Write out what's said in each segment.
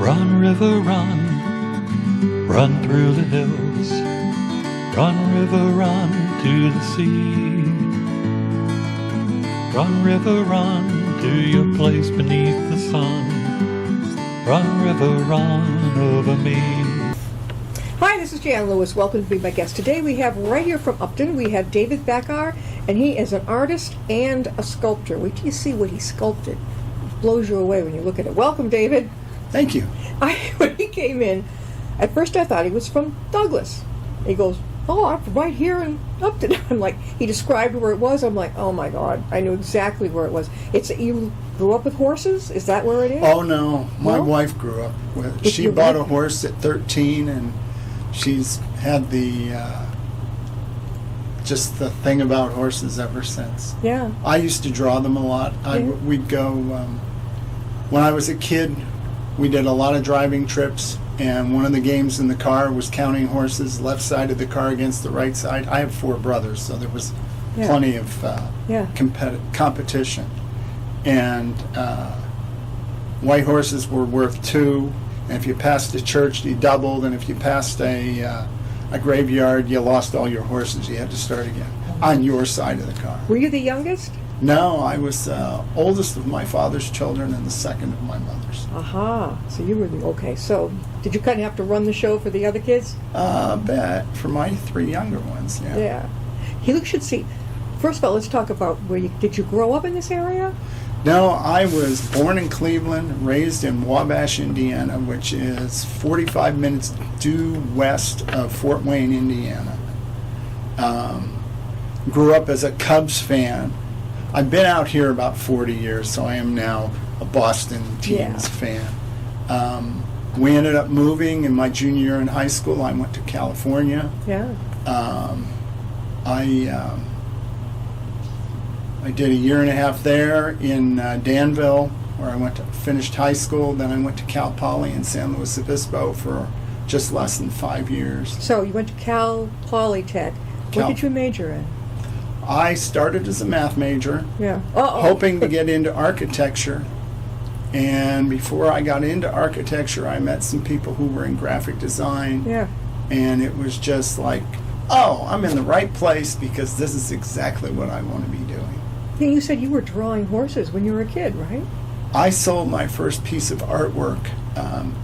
Run, river, run, run through the hills. Run, river, run to the sea. Run, river, run to your place beneath the sun. Run, river, run over me. Hi, this is Jan Lewis. Welcome to be my guest. Today we have right here from Upton, we have David Thakar, and he is an artist and a sculptor. Wait till you see what he sculpted. It blows you away when you look at it. Welcome, David. Thank you. When he came in, at first I thought he was from Douglas. He goes, oh, I'm right here in Upton. I'm like, he described where it was. I'm like, oh my God, I knew exactly where it was. You grew up with horses? Is that where it is? Oh no, my wife grew up with. She bought a horse at 13, and she's had just the thing about horses ever since. Yeah. I used to draw them a lot. We'd go when I was a kid. We did a lot of driving trips, and one of the games in the car was counting horses, left side of the car against the right side. I have 4 brothers, so there was plenty of competition. And white horses were worth 2, and if you passed a church, you doubled, and if you passed a graveyard, you lost all your horses. You had to start again on your side of the car. Were you the youngest? No, I was oldest of my father's children and the second of my mother's. Aha, so you were okay. So did you kind of have to run the show for the other kids? Bet for my 3 younger ones, yeah. Yeah. You should see. First of all, let's talk about did you grow up in this area? No, I was born in Cleveland, raised in Wabash, Indiana, which is 45 minutes due west of Fort Wayne, Indiana. Grew up as a Cubs fan. I've been out here about 40 years, so I am now a Boston teams fan. We ended up moving in my junior year in high school. I went to California. Yeah. I did a year and a half there in Danville, where I finished high school. Then I went to Cal Poly in San Luis Obispo for just less than 5 years. So you went to Cal Polytech. What did you major in? I started as a math major, hoping to get into architecture. And before I got into architecture, I met some people who were in graphic design. Yeah. And it was just like, oh, I'm in the right place because this is exactly what I want to be doing. You said you were drawing horses when you were a kid, right? I sold my first piece of artwork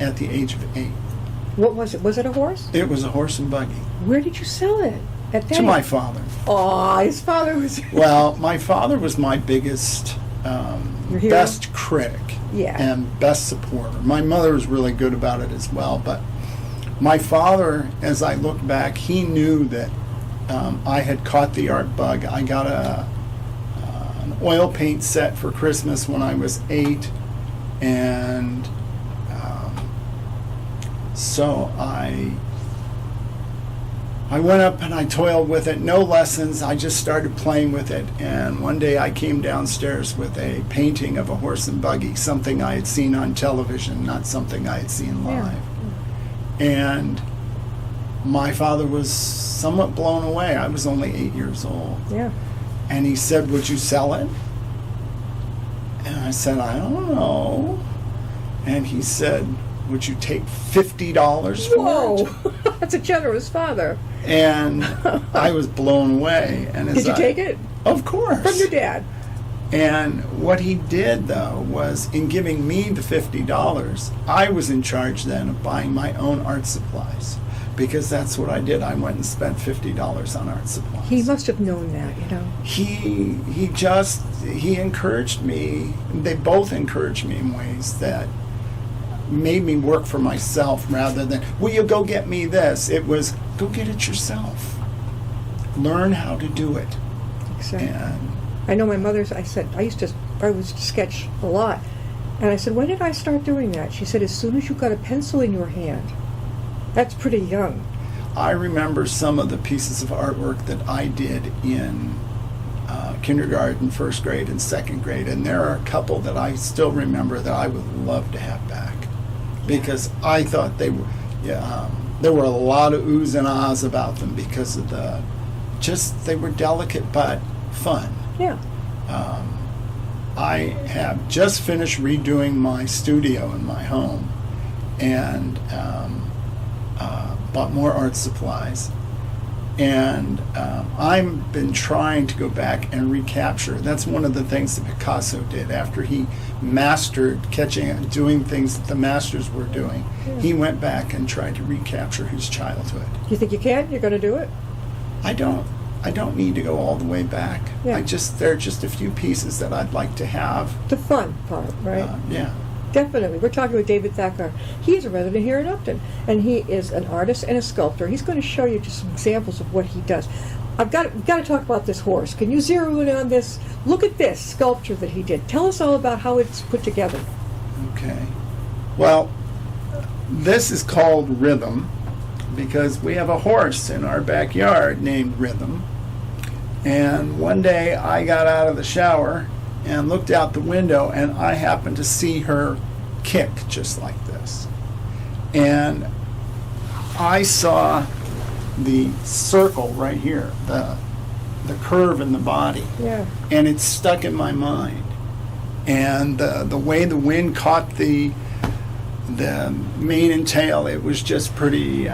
at the age of 8. What was it? Was it a horse? It was a horse and buggy. Where did you sell it? To my father. Oh, his father was... Well, my father was my biggest, best critic and best supporter. My mother was really good about it as well, but my father, as I look back, he knew that I had caught the art bug. I got an oil paint set for Christmas when I was 8, and so I went up and I toiled with it, no lessons, I just started playing with it, and one day I came downstairs with a painting of a horse and buggy, something I had seen on television, not something I had seen live. And my father was somewhat blown away. I was only 8 years old. Yeah. And he said, would you sell it? And I said, I don't know. And he said, would you take $50 for it? Whoa, that's a generous father. And I was blown away. And did you take it? Of course. From your dad? And what he did, though, was in giving me the $50, I was in charge then of buying my own art supplies. Because that's what I did. I went and spent $50 on art supplies. He must have known that, you know. He encouraged me. They both encouraged me in ways that made me work for myself rather than, will you go get me this? It was, go get it yourself. Learn how to do it. Exactly. And I know my mother's, I used to sketch a lot. And I said, when did I start doing that? She said, as soon as you got a pencil in your hand. That's pretty young. I remember some of the pieces of artwork that I did in kindergarten, first grade, and second grade. And there are a couple that I still remember that I would love to have back. Because I thought they were, there were a lot of oohs and ahs about them because of they were delicate but fun. Yeah. I have just finished redoing my studio in my home, and bought more art supplies. And I've been trying to go back and recapture. That's one of the things that Picasso did after he mastered doing things that the masters were doing. Yeah. He went back and tried to recapture his childhood. You think you can? You're going to do it? I don't need to go all the way back. Yeah. There are just a few pieces that I'd like to have. The fun part, right? Yeah. Definitely. We're talking with David Thakar. He is a resident here in Upton, and he is an artist and a sculptor. He's going to show you just some examples of what he does. We've got to talk about this horse. Can you zero in on this? Look at this sculpture that he did. Tell us all about how it's put together. Okay. Well, this is called Rhythm because we have a horse in our backyard named Rhythm. And one day I got out of the shower and looked out the window, and I happened to see her kick just like this. And I saw the circle right here, the curve in the body. Yeah. And it stuck in my mind. And the way the wind caught the mane and tail, it was just pretty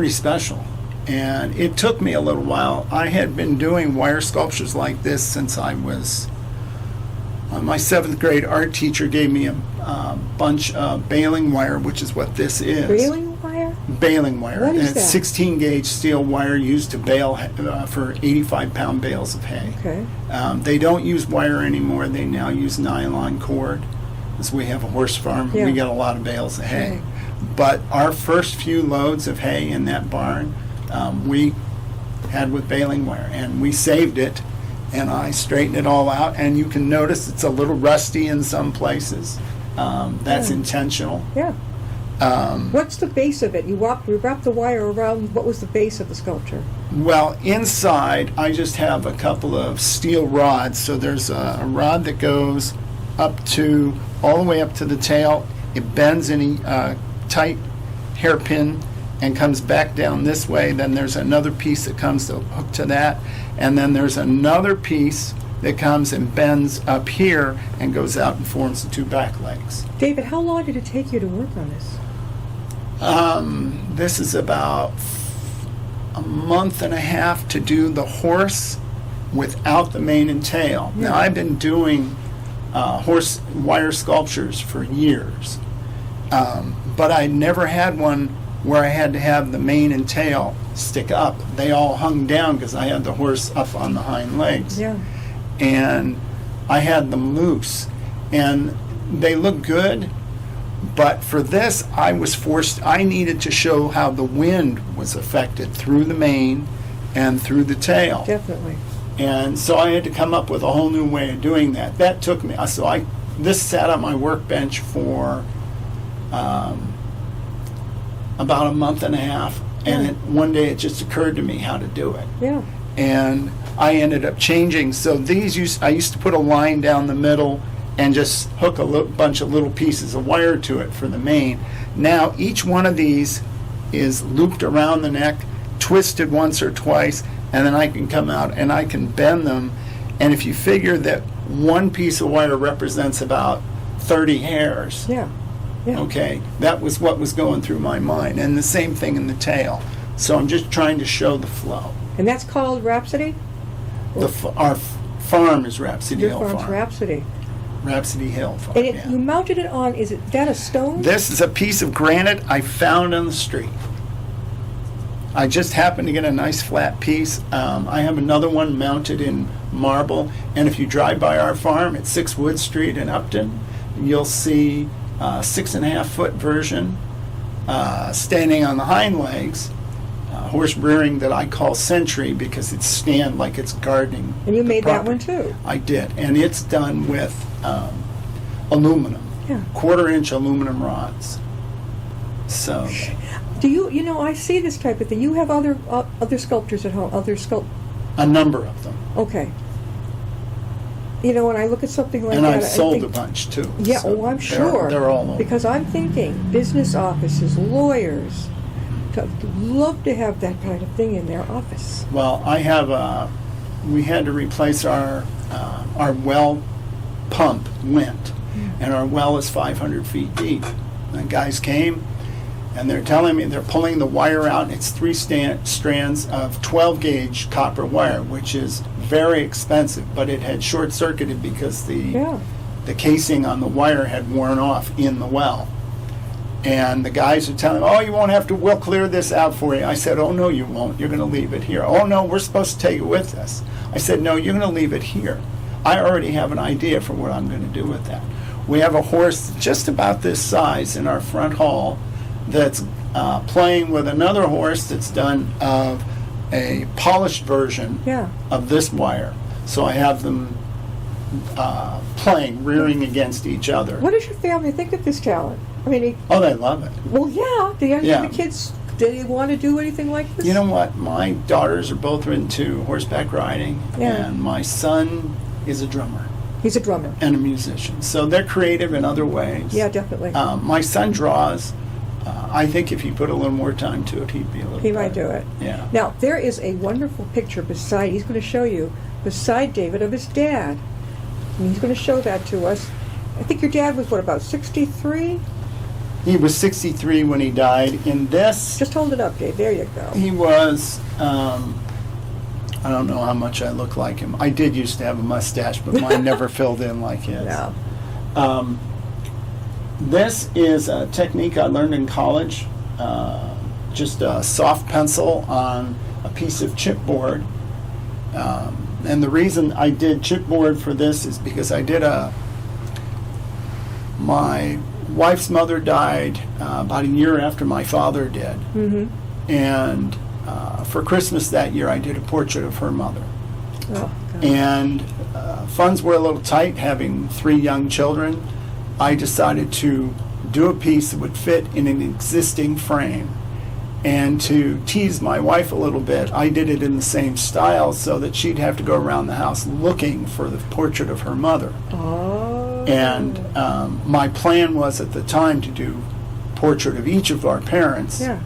special. And it took me a little while. I had been doing wire sculptures like this since I was, my 7th grade art teacher gave me a bunch of baling wire, which is what this is. Baling wire? Baling wire. What is and that? It's 16 gauge steel wire used to bale for 85-pound bales of hay. Okay. They don't use wire anymore. They now use nylon cord. Because we have a horse farm, Yeah. we get a lot of bales of hay. Okay. But our first few loads of hay in that barn, we had with baling wire, and we saved it, and I straightened it all out, and you can notice it's a little rusty in some places. That's intentional. Yeah. What's the base of it? You wrapped the wire around. What was the base of the sculpture? Well, inside I just have a couple of steel rods. So there's a rod that goes all the way up to the tail. It bends in a tight hairpin and comes back down this way. Then there's another piece that comes to hook to that, and then there's another piece that comes and bends up here and goes out and forms the 2 back legs. David, how long did it take you to work on this? This is about a month and a half to do the horse without the mane and tail. Yeah. Now, I've been doing horse wire sculptures for years, but I never had one where I had to have the mane and tail stick up. They all hung down because I had the horse up on the hind legs. Yeah. And I had them loose. And they look good, but for this I needed to show how the wind was affected through the mane and through the tail. Definitely. And so I had to come up with a whole new way of doing that. That took me, this sat on my workbench for about a month and a half, and one day it just occurred to me how to do it. Yeah. And I ended up changing. So I used to put a line down the middle and just hook a bunch of little pieces of wire to it for the mane. Now each one of these is looped around the neck, twisted once or twice, and then I can come out and I can bend them. And if you figure that one piece of wire represents about 30 hairs, Yeah. Yeah. okay, that was what was going through my mind. And the same thing in the tail. So I'm just trying to show the flow. And that's called Rhapsody? Our farm is Rhapsody Your Hill farm's Farm. Rhapsody. Rhapsody Hill Farm, And yeah. you mounted it on, is that a stone? This is a piece of granite I found on the street. I just happened to get a nice flat piece. I have another one mounted in marble, and if you drive by our farm at 6 Wood Street in Upton, you'll see a 6.5-foot version standing on the hind legs, horse rearing that I call Sentry because it's stand like it's gardening. And you the made that one property. too? I did, and it's done with aluminum, Yeah. 1/4-inch aluminum rods. So, Do you I see this type of thing. You have other sculptors at home, a number of them. Okay. When I look at something like And that, I've sold I think, a bunch too. Yeah, So I'm sure. They're all over. Because I'm thinking business offices, lawyers, love to have that kind of thing in their office. Well, we had to replace our well pump went, and our well is 500 feet deep. The guys came, and they're telling me they're pulling the wire out, and it's 3 strands of 12-gauge copper wire, which is very expensive, but it had short-circuited because the casing on the wire had worn off in the well. And the guys are telling me, oh, you won't have to, we'll clear this out for you. I said, oh, no, you won't. You're going to leave it here. Oh, no, we're supposed to take it with us. I said, no, you're going to leave it here. I already have an idea for what I'm going to do with that. We have a horse just about this size in our front hall that's playing with another horse that's done of a polished version of this wire. So I have them playing, rearing against each other. What does your family think of this talent? I mean, they love it. Well, yeah. The kids, do they want to do anything like this? You know what? My daughters are both into horseback riding, and my son is a drummer. He's a drummer. And a musician. So they're creative in other ways. Yeah, definitely. My son draws. I think if he put a little more time to it, he'd be a little He might do it. Yeah. Now, there is a wonderful picture beside, he's going to show you, beside David of his dad. And he's going to show that to us. I think your dad was, what, about 63? He was 63 when he died. In this... Just hold it up, Dave. There you go. He was... I don't know how much I look like him. I did used to have a mustache, but mine never filled in like his. No. This is a technique I learned in college. Just a soft pencil on a piece of chipboard. And the reason I did chipboard for this is because I did my wife's mother died about a year after my father did. Mm-hmm. And for Christmas that year, I did a portrait of her mother. Oh, God. And funds were a little tight, having 3 young children. I decided to do a piece that would fit in an existing frame. And to tease my wife a little bit, I did it in the same style so that she'd have to go around the house looking for the portrait of her mother. Oh. And my plan was at the time to do portrait of each of our parents. Yeah.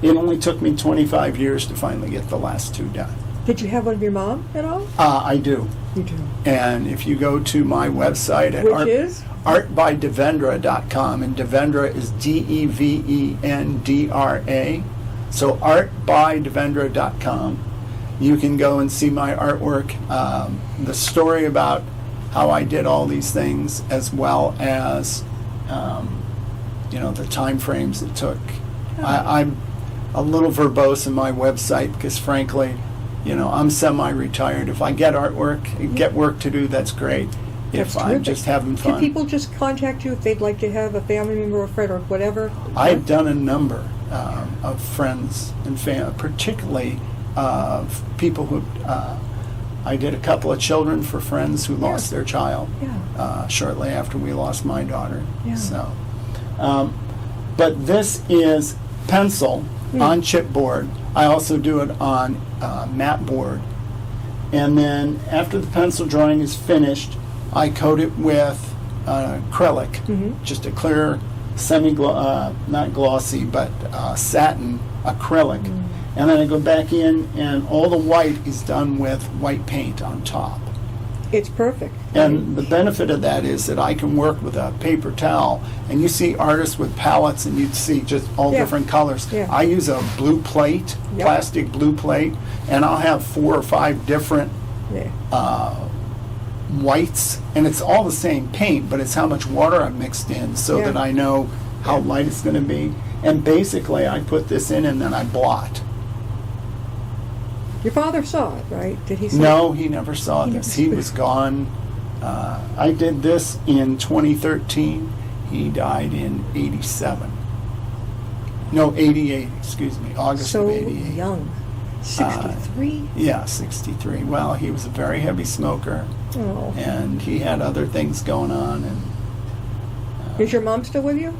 It only took me 25 years to finally get the last 2 done. Did you have one of your mom at all? I do. You do. And if you go to my website at Which is? artbydevendra.com, and Devendra is Devendra. So artbydevendra.com. You can go and see my artwork, the story about how I did all these things, as well as the time frames it took. I'm a little verbose in my website because, frankly, I'm semi-retired. If I get artwork, get work to do, that's great. If I'm just having fun. Can people just contact you if they'd like to have a family member or friend or whatever? I've done a number of friends and family, particularly of people who... I did a couple of children for friends who lost their child shortly after we lost my daughter. Yeah. So, but this is pencil on chipboard. I also do it on mat board. And then after the pencil drawing is finished, I coat it with acrylic, just a clear, not glossy, but satin acrylic. And then I go back in, and all the white is done with white paint on top. It's perfect. And the benefit of that is that I can work with a paper towel, and you see artists with palettes, and you'd see just all different colors. Yeah. I use a blue plate, plastic blue plate, and I'll have 4 or 5 different whites, and it's all the same paint, but it's how much water I've mixed in so that I know how light it's going to be. And basically, I put this in, and then I blot. Your father saw it, right? Did he see No, it? he never saw this. He was gone. I did this in 2013. He died in 87. No, 88, excuse me, August of 88. So young. 63? Yeah, 63. Well, he was a very heavy smoker, and he had other things going on. And is your mom still with you?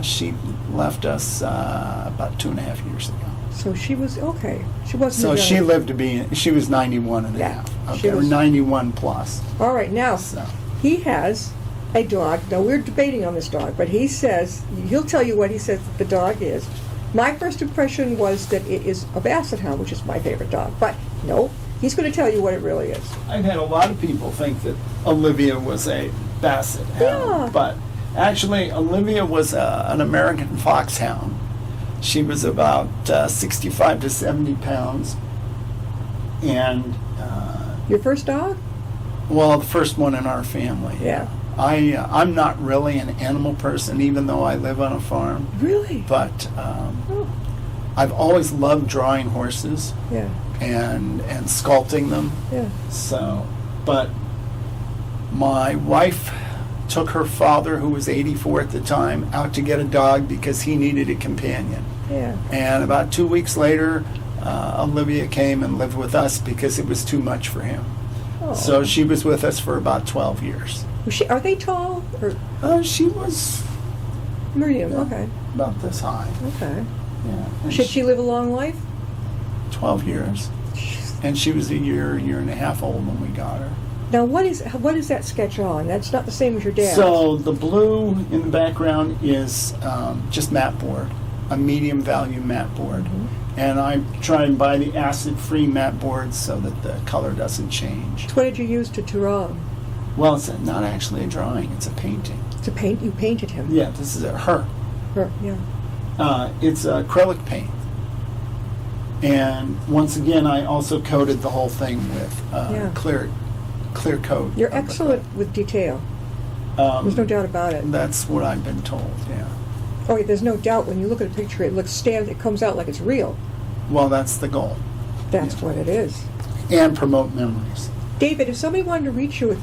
She left us about 2.5 years ago. So she was, okay. She wasn't. So she lived to be, she was 91 and a half. Okay, or 91 plus. All right, now, So. he has a dog. Now, we're debating on this dog, but he says, he'll tell you what he says the dog is. My first impression was that it is a basset hound, which is my favorite dog. But no, he's going to tell you what it really is. I've had a lot of people think that Olivia was a basset hound, but Actually, Olivia was an American foxhound. She was about 65 to 70 pounds. And your first dog? Well, the first one in our family. Yeah. I'm not really an animal person, even though I live on a farm. Really? But I've always loved drawing horses. Yeah. And sculpting them. Yeah. So, but my wife took her father, who was 84 at the time, out to get a dog because he needed a companion. Yeah. And about 2 weeks later, Olivia came and lived with us because it was too much for him. Oh. So she was with us for about 12 years. Are they tall? Or? She was Medium, okay. about this high. Okay. Yeah. And Should she live a long life? 12 years. And she was a year and a half old when we got her. Now, what is that sketch on? That's not the same as your dad's. So the blue in the background is just mat board, a medium value mat board. Mm-hmm. And I try and buy the acid-free mat boards so that the color doesn't change. So what did you use to draw him? Well, it's not actually a drawing, it's a painting. It's a paint? You painted him? Yeah, this is her. Her, yeah. It's acrylic paint. And once again, I also coated the whole thing with clear coat. You're excellent with detail. There's no doubt about it. That's what I've been told, yeah. Oh, there's no doubt when you look at a picture, it comes out like it's real. Well, that's the goal. That's what it is. And promote memories. David, if somebody wanted to reach you,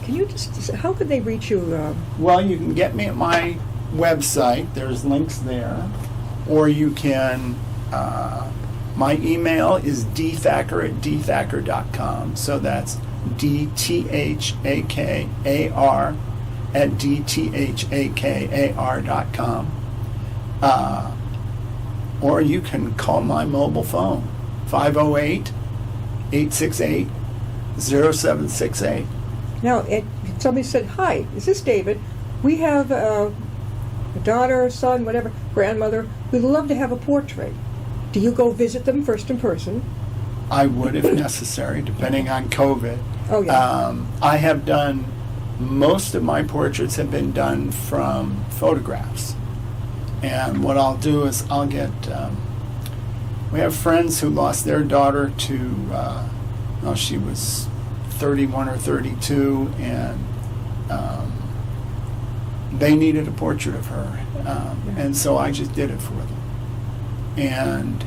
how could they reach you? Well, you can get me at my website. There's links there. Or you can, my email is dthakar@dthakar.com. So that's DTHAKAR at DTHAKAR.com. Or you can call my mobile phone, 508-868-0768. Now, somebody said, "Hi, is this David? We have a daughter, son, whatever, grandmother. We'd love to have a portrait. Do you go visit them first in person?" I would if necessary, depending on COVID. Oh, yeah. I have done, most of my portraits have been done from photographs. And what I'll do is I'll get, we have friends who lost their daughter to, she was 31 or 32, and they needed a portrait of her. And so I just did it for them. And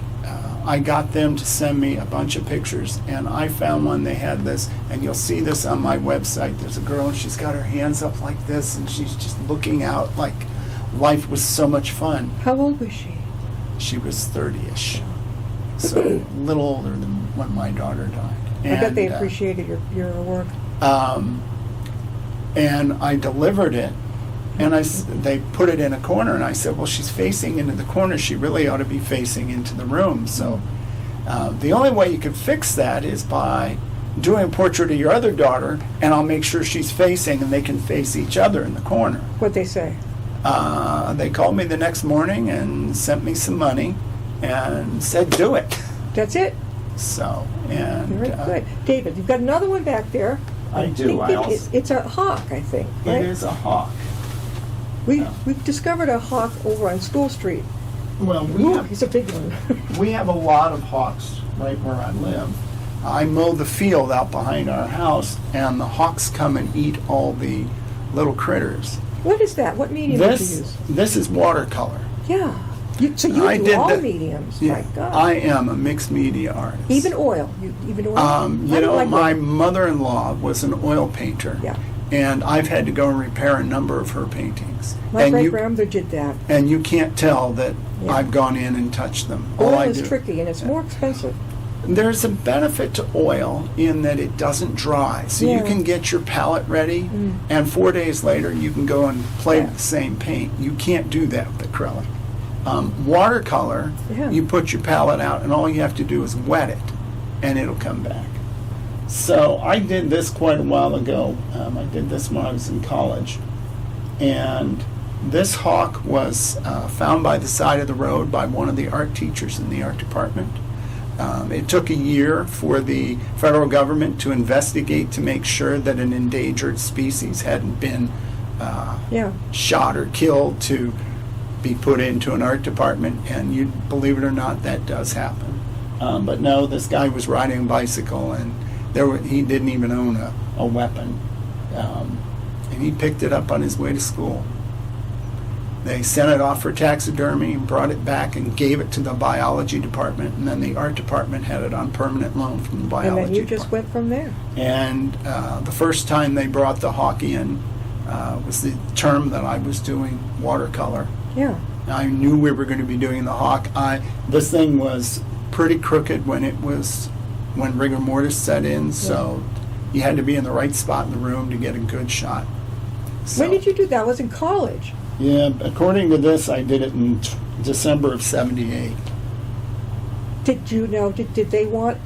I got them to send me a bunch of pictures, and I found one. They had this, and you'll see this on my website. There's a girl, and she's got her hands up like this, and she's just looking out like life was so much fun. How old was she? She was 30-ish, so a little older than when my daughter died. I bet they appreciated your work. And I delivered it, and they put it in a corner, and I said, well, she's facing into the corner. She really ought to be facing into the room. So the only way you could fix that is by doing a portrait of your other daughter, and I'll make sure she's facing, and they can face each other in the corner. What'd they say? They called me the next morning and sent me some money and said, do it. That's it? So, and... Very good. David, you've got another one back there. I do. It's a hawk, I think, right? It is a hawk. We've discovered a hawk over on School Street. Well, he's a big one. We have a lot of hawks right where I live. I mow the field out behind our house, and the hawks come and eat all the little critters. What is that? What medium did you use? This is watercolor. Yeah. So you do all mediums. Yeah, my God. I am a mixed media artist. Even oil. Even oil. My mother-in-law was an oil painter. Yeah. And I've had to go and repair a number of her paintings. My great-grandmother did that. And you can't tell that I've gone in and touched them. Oil is tricky, and it's more expensive. There's a benefit to oil in that it doesn't dry. So you can get your palette ready, and 4 days later you can go and play with the same paint. You can't do that with acrylic. Watercolor, you put your palette out, and all you have to do is wet it, and it'll come back. So I did this quite a while ago. I did this when I was in college. And this hawk was found by the side of the road by one of the art teachers in the art department. It took a year for the federal government to investigate to make sure that an endangered species hadn't been shot or killed to be put into an art department, and you believe it or not, that does happen. But no, this guy was riding a bicycle, and he didn't even own a weapon, and he picked it up on his way to school. They sent it off for taxidermy, brought it back, and gave it to the biology department, and then the art department had it on permanent loan from the biology department. And then you just went from there. And the first time they brought the hawk in was the term that I was doing watercolor. Yeah. I knew we were going to be doing the hawk. This thing was pretty crooked when rigor mortis set in, so you had to be in the right spot in the room to get a good shot. So, when did you do that? I was in college. Yeah, according to this, I did it in December of '78. Did you know? Did they want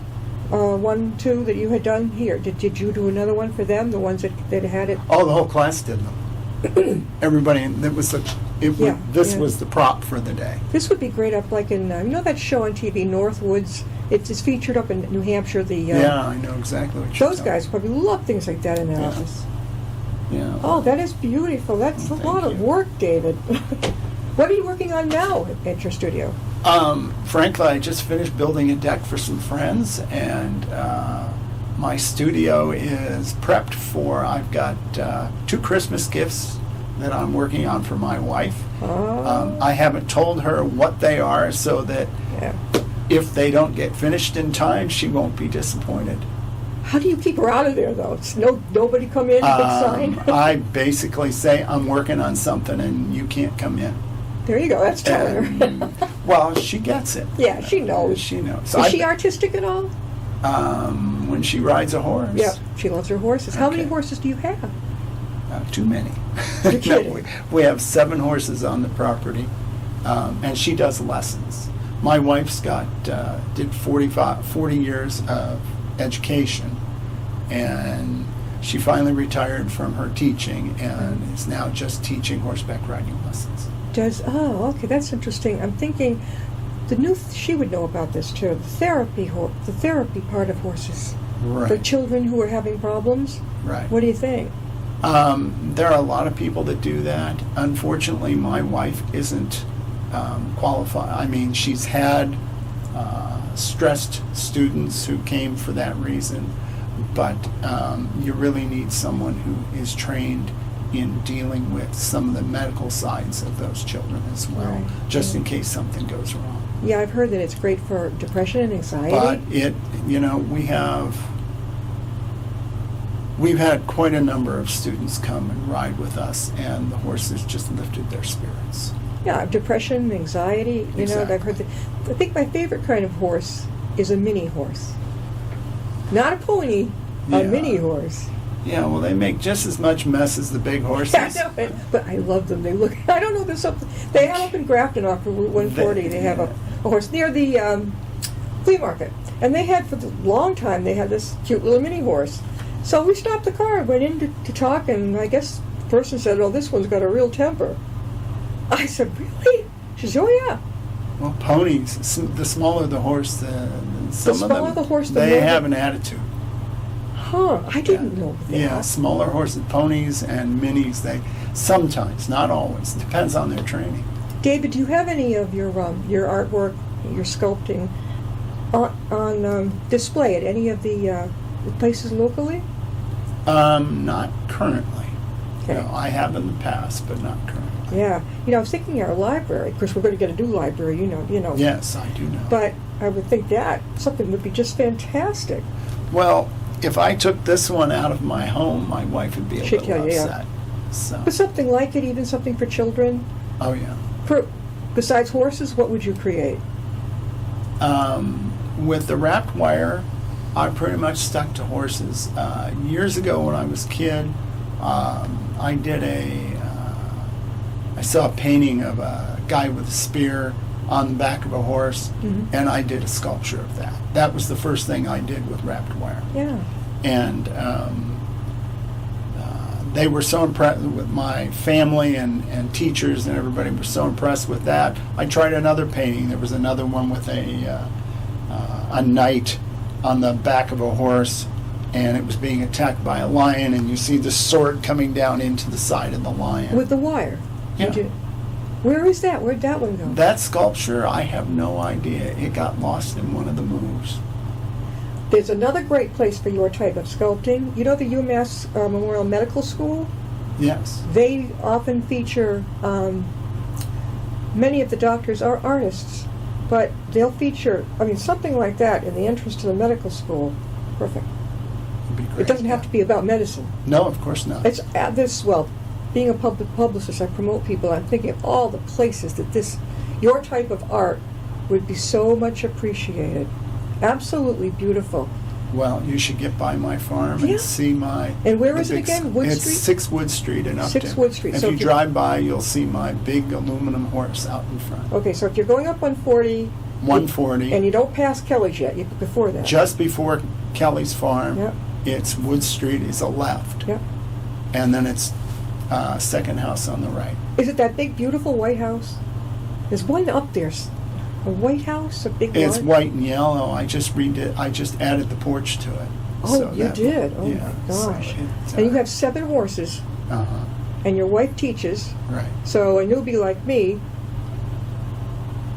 one, two that you had done here? Did you do another one for them? The ones that had it? Oh, the whole class did them. Everybody. That was this was the prop for the day. This would be great up like in you know that show on TV, Northwoods. It's featured up in New Hampshire. Yeah, I know exactly what you're those guys probably love things like that in their office. Yeah. Oh, that is beautiful. That's a lot of work, David. What are you working on now at your studio? Frankly, I just finished building a deck for some friends, and my studio is prepped for. I've got 2 Christmas gifts that I'm working on for my wife. I haven't told her what they are, so that if they don't get finished in time, she won't be disappointed. How do you keep her out of there, though? It's nobody come in, big sign? I basically say, I'm working on something and you can't come in. There you go, that's telling her. Well, she gets it. Yeah, she knows. She knows. So is she artistic at all? When she rides a horse. Yeah, she loves her horses. How many horses do you have? Too many. You're kidding. We have 7 horses on the property, and she does lessons. My wife's did 40 years of education, and she finally retired from her teaching and is now just teaching horseback riding lessons. Okay, that's interesting. I'm thinking she would know about this too. The therapy part of horses for children who are having problems. Right. What do you think? There are a lot of people that do that. Unfortunately, my wife isn't qualified. I mean, she's had stressed students who came for that reason, but you really need someone who is trained in dealing with some of the medical sides of those children as well, just in case something goes wrong. Yeah, I've heard that it's great for depression and anxiety. But we've had quite a number of students come and ride with us, and the horses just lifted their spirits. Yeah, depression, anxiety, Exactly. I've heard that. I think my favorite kind of horse is a mini horse. Not a pony, a mini horse. Yeah, well, they make just as much mess as the big horses. Yeah, I know, but I love them. They look, I don't know, there's something. They have up in Grafton off of Route 140, they have a horse near the flea market. And they had, for a long time, they had this cute little mini horse. So we stopped the car, went in to talk, and I guess the person said, "Oh, this one's got a real temper." I said, "Really?" She said, "Oh, yeah." Well, ponies, the smaller the horse, they have an attitude. Huh, I didn't know that. Yeah, smaller horses, ponies and minis, they sometimes, not always, depends on their training. David, do you have any of your artwork, your sculpting, on display at any of the places locally? Not currently. Okay. No, I have in the past, but not currently. Yeah, I was thinking our library. Of course, we're going to get a new library. You know. Yes, I do know. But I would think that something would be just fantastic. Well, if I took this one out of my home, my wife would be a little upset. So. But something like it, even something for children. Oh yeah. Besides horses, what would you create? With the wrapped wire, I pretty much stuck to horses. Years ago, when I was a kid, I saw a painting of a guy with a spear on the back of a horse, and I did a sculpture of that. That was the first thing I did with wrapped wire. Yeah. And they were so impressed with my family and teachers, and everybody was so impressed with that. I tried another painting. There was another one with a knight on the back of a horse, and it was being attacked by a lion, and you see the sword coming down into the side of the lion. With the wire? Yeah. Where is that? Where'd that one go? That sculpture, I have no idea. It got lost in one of the moves. There's another great place for your type of sculpting. You know the UMass Memorial Medical School? Yes. They often feature, many of the doctors are artists, but they'll feature, something like that in the entrance to the medical school. Perfect. It'd be great. It doesn't have to be about medicine. No, of course not. It's being a public publicist, I promote people. I'm thinking of all the places that your type of art would be so much appreciated. Absolutely beautiful. Well, you should get by my farm and see my... And where is it again? Wood Street? It's 6 Wood Street in Upton. 6 Wood Street. If you drive by, you'll see my big aluminum horse out in front. Okay, so if you're going up 140... 140. And you don't pass Kelly's yet, before that. Just before Kelly's farm, yep. It's Wood Street is a left. Yep. And then it's second house on the right. Is it that big, beautiful white house? There's one up there. A white house? A big one? It's white and yellow. I just redid. I just added the porch to it. Oh, so you did? Oh, yeah, my gosh. So and you have 7 horses. Uh-huh. And your wife teaches. Right. So a newbie like me.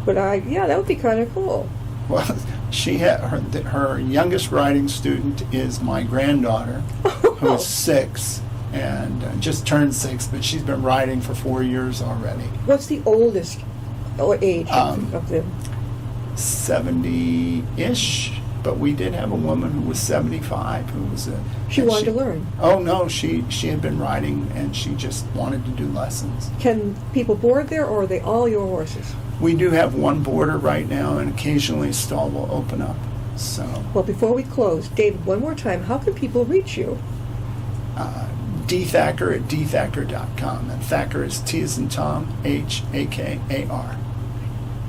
But that would be kind of cool. Well, she had her youngest riding student is my granddaughter, who is 6 and just turned 6, but she's been riding for 4 years already. What's the oldest age of them? 70-ish, but we did have a woman who was 75 who was She wanted to learn. Oh no, she had been riding and she just wanted to do lessons. Can people board there, or are they all your horses? We do have one boarder right now, and occasionally a stall will open up. So. Well, before we close, David, one more time, how can people reach you? Thakar at dthakar.com, and Thakar is T as in Tom, Hakar.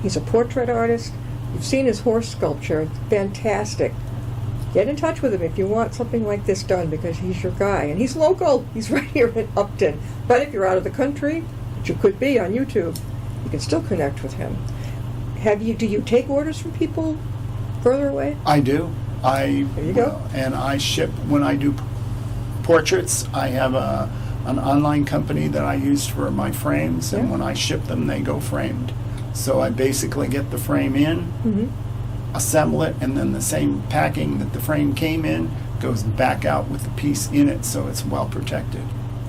He's a portrait artist. You've seen his horse sculpture. It's fantastic. Get in touch with him if you want something like this done, because he's your guy. And he's local. He's right here in Upton. But if you're out of the country, which you could be on YouTube, you can still connect with him. Do you take orders from people further away? I do. There you go. And I ship when I do portraits. I have an online company that I use for my frames, and when I ship them, they go framed. So I basically get the frame in, assemble it, and then the same packing that the frame came in goes back out with the piece in it, so it's well protected.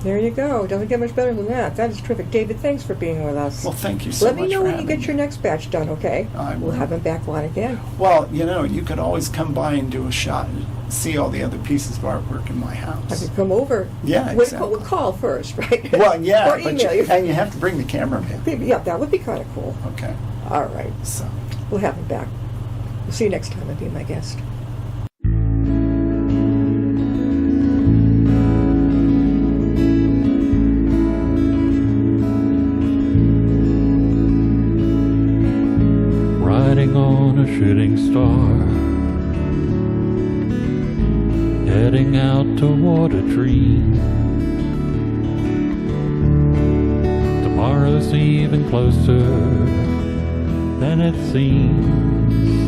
There you go. Doesn't get much better than that. That is terrific. David, thanks for being with us. Well, thank you so much for having me. Let me know when you get your next batch done, okay? We'll have him back on again. Well, you could always come by and do a shot and see all the other pieces of artwork in my house. I could come over. Yeah, exactly. We'll call first, right? Well, yeah, or email you. And you have to bring the cameraman. Yeah, that would be kind of cool. Okay. All right. So we'll have him back. We'll see you next time and be my guest. Riding on a shooting star, heading out toward a dream. Tomorrow's even closer than it seems.